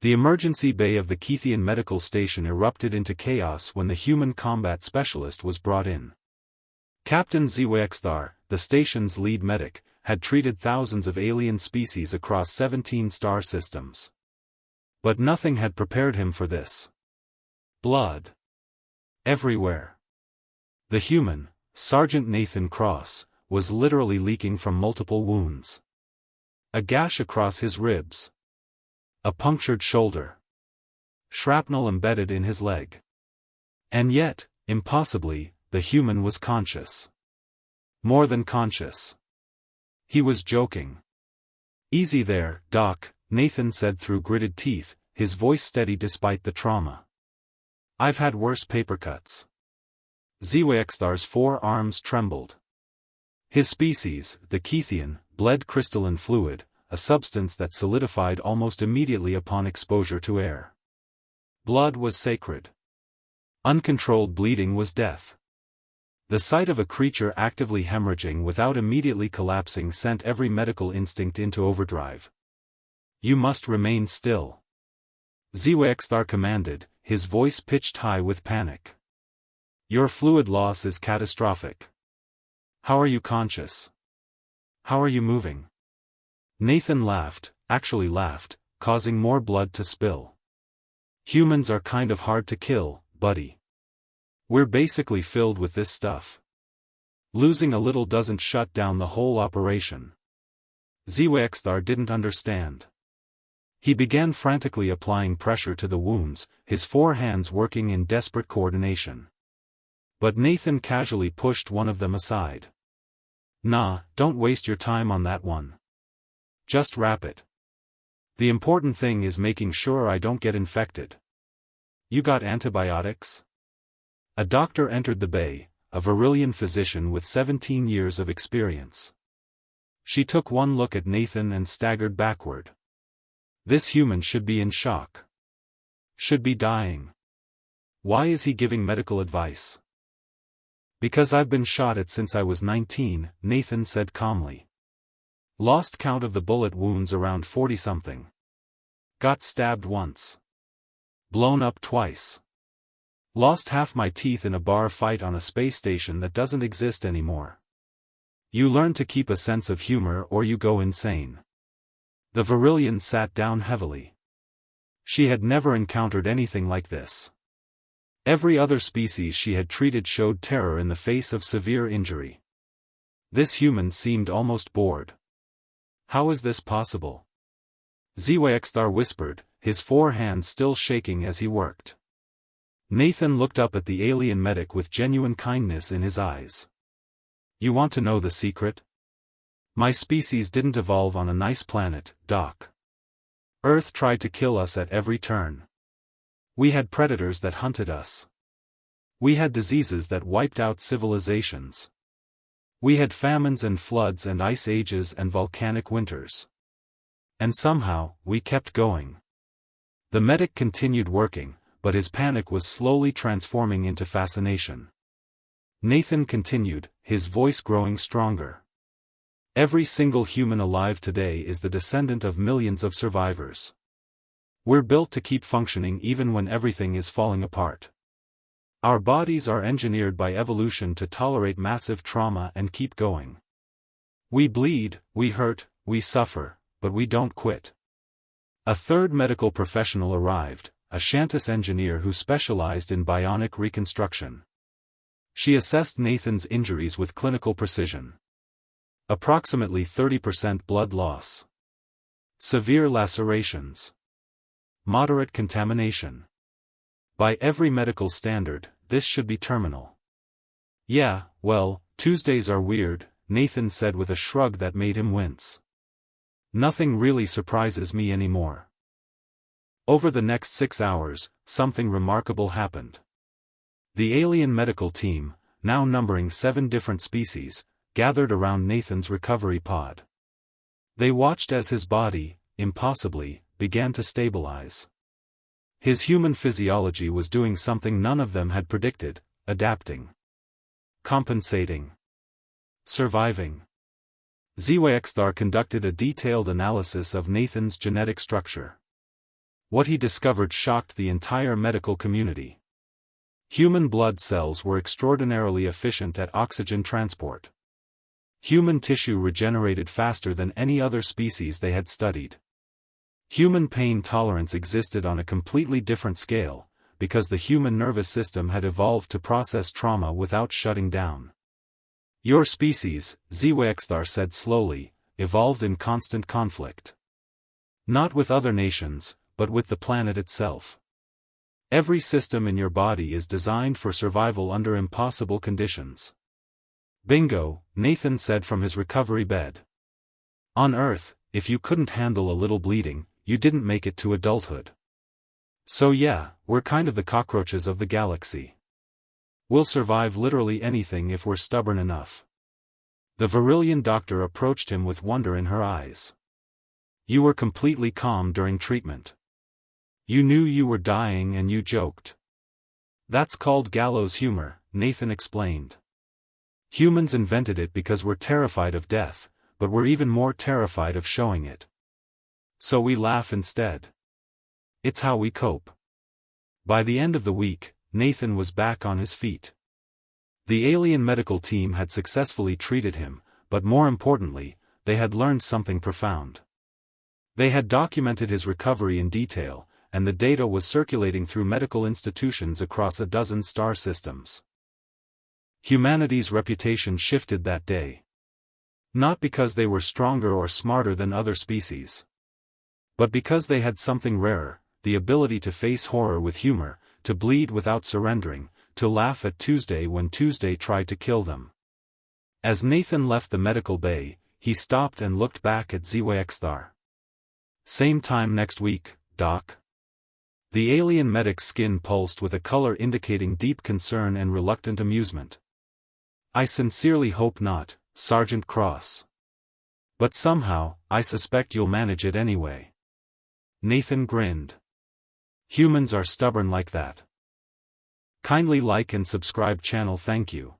The emergency bay of the Keithian medical station erupted into chaos when the human combat specialist was brought in. Captain HFY, the station's lead medic, had treated thousands of alien species across 17 star systems. But nothing had prepared him for this. Blood. Everywhere. The human, Sergeant Nathan Cross, was literally leaking from multiple wounds. A gash across his ribs. A punctured shoulder. Shrapnel embedded in his leg. And yet, impossibly, the human was conscious. More than conscious. He was joking. "Easy there, Doc," Nathan said through gritted teeth, his voice steady despite the trauma. "I've had worse paper cuts." HFY's forearms trembled. His species, the Keithian, bled crystalline fluid, a substance that solidified almost immediately upon exposure to air. Blood was sacred. Uncontrolled bleeding was death. The sight of a creature actively hemorrhaging without immediately collapsing sent every medical instinct into overdrive. "You must remain still," HFY commanded, his voice pitched high with panic. "Your fluid loss is catastrophic. How are you conscious? How are you moving?" Nathan laughed, actually laughed, causing more blood to spill. "Humans are kind of hard to kill, buddy. We're basically filled with this stuff. Losing a little doesn't shut down the whole operation." HFY didn't understand. He began frantically applying pressure to the wounds, his four hands working in desperate coordination. But Nathan casually pushed one of them aside. "Nah, don't waste your time on that one. Just wrap it. The important thing is making sure I don't get infected. You got antibiotics?" A doctor entered the bay, a Varillian physician with 17 years of experience. She took one look at Nathan and staggered backward. This human should be in shock. Should be dying. Why is he giving medical advice? "Because I've been shot at since I was 19, Nathan said calmly. "Lost count of the bullet wounds around 40-something. Got stabbed once. Blown up twice. Lost half my teeth in a bar fight on a space station that doesn't exist anymore. You learn to keep a sense of humor or you go insane." The Varillian sat down heavily. She had never encountered anything like this. Every other species she had treated showed terror in the face of severe injury. This human seemed almost bored. "How is this possible?" HFY whispered, his four hands still shaking as he worked. Nathan looked up at the alien medic with genuine kindness in his eyes. "You want to know the secret? My species didn't evolve on a nice planet, Doc. Earth tried to kill us at every turn. We had predators that hunted us. We had diseases that wiped out civilizations. We had famines and floods and ice ages and volcanic winters. And somehow, we kept going." The medic continued working, but his panic was slowly transforming into fascination. Nathan continued, his voice growing stronger. "Every single human alive today is the descendant of millions of survivors. We're built to keep functioning even when everything is falling apart. Our bodies are engineered by evolution to tolerate massive trauma and keep going. We bleed, we hurt, we suffer, but we don't quit." A third medical professional arrived, a Shantis engineer who specialized in bionic reconstruction. She assessed Nathan's injuries with clinical precision. Approximately 30% blood loss. Severe lacerations. Moderate contamination. By every medical standard, this should be terminal. "Yeah, well, Tuesdays are weird," Nathan said with a shrug that made him wince. "Nothing really surprises me anymore." Over the next 6 hours, something remarkable happened. The alien medical team, now numbering 7 different species, gathered around Nathan's recovery pod. They watched as his body, impossibly, began to stabilize. His human physiology was doing something none of them had predicted, adapting. Compensating. Surviving. HFY conducted a detailed analysis of Nathan's genetic structure. What he discovered shocked the entire medical community. Human blood cells were extraordinarily efficient at oxygen transport. Human tissue regenerated faster than any other species they had studied. Human pain tolerance existed on a completely different scale, because the human nervous system had evolved to process trauma without shutting down. Your species, HFY said slowly, evolved in constant conflict. Not with other nations, but with the planet itself. Every system in your body is designed for survival under impossible conditions. Bingo, Nathan said from his recovery bed. On Earth, if you couldn't handle a little bleeding, you didn't make it to adulthood. So yeah, we're kind of the cockroaches of the galaxy. We'll survive literally anything if we're stubborn enough. The Virillian doctor approached him with wonder in her eyes. You were completely calm during treatment. You knew you were dying and you joked. That's called gallows humor, Nathan explained. Humans invented it because we're terrified of death, but we're even more terrified of showing it. So we laugh instead. It's how we cope. By the end of the week, Nathan was back on his feet. The alien medical team had successfully treated him, but more importantly, they had learned something profound. They had documented his recovery in detail, and the data was circulating through medical institutions across a dozen star systems. Humanity's reputation shifted that day. Not because they were stronger or smarter than other species, but because they had something rarer, the ability to face horror with humor, to bleed without surrendering, to laugh at Tuesday when Tuesday tried to kill them. As Nathan left the medical bay, he stopped and looked back at HFY. Same time next week, Doc? The alien medic's skin pulsed with a color indicating deep concern and reluctant amusement. I sincerely hope not, Sergeant Cross. But somehow, I suspect you'll manage it anyway. Nathan grinned. Humans are stubborn like that. Kindly like and subscribe channel, thank you.